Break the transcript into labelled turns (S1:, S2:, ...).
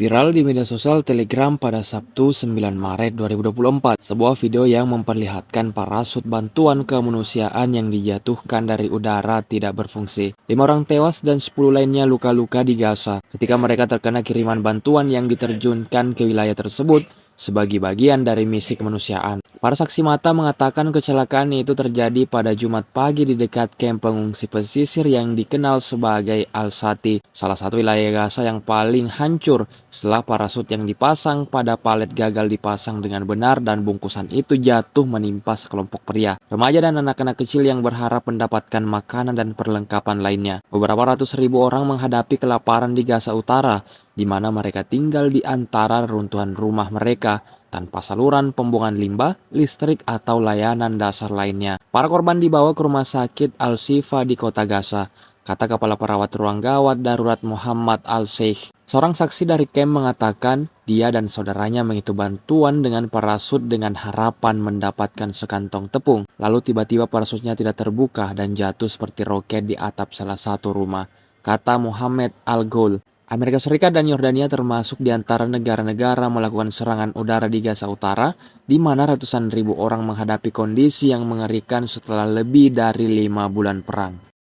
S1: Viral di media sosial Telegram pada Sabtu 9 Maret 2024, sebuah video yang memperlihatkan parasut bantuan kemanusiaan yang dijatuhkan dari udara tidak berfungsi. 5 orang tewas dan 10 lainnya luka-luka di Gaza ketika mereka terkena kiriman bantuan yang diterjunkan ke wilayah tersebut sebagai bagian dari misi kemanusiaan. Para saksi mata mengatakan kecelakaan itu terjadi pada Jumat pagi di dekat kamp pengungsi pesisir yang dikenal sebagai Al-Shati, salah satu wilayah Gaza yang paling hancur setelah parasut yang dipasang pada palet gagal dipasang dengan benar dan bungkusan itu jatuh menimpa sekelompok pria, remaja dan anak-anak kecil yang berharap mendapatkan makanan dan perlengkapan lainnya. Beberapa ratus ribu orang menghadapi kelaparan di Gaza Utara, di mana mereka tinggal di antara reruntuhan rumah mereka tanpa saluran pembuangan limbah, listrik, atau layanan dasar lainnya. Para korban dibawa ke rumah sakit Al-Shifa di kota Gaza, kata Kepala Perawat Ruang Gawat Darurat Muhammad Al-Sheikh. Seorang saksi dari kamp mengatakan dia dan saudaranya menghitung bantuan dengan parasut dengan harapan mendapatkan sekantong tepung. Lalu tiba-tiba parasutnya tidak terbuka dan jatuh seperti roket di atap salah satu rumah, kata Muhammad Al-Ghul. Amerika Serikat dan Yordania termasuk di antara negara-negara melakukan serangan udara di Gaza Utara, di mana ratusan ribu orang menghadapi kondisi yang mengerikan setelah lebih dari 5 bulan perang.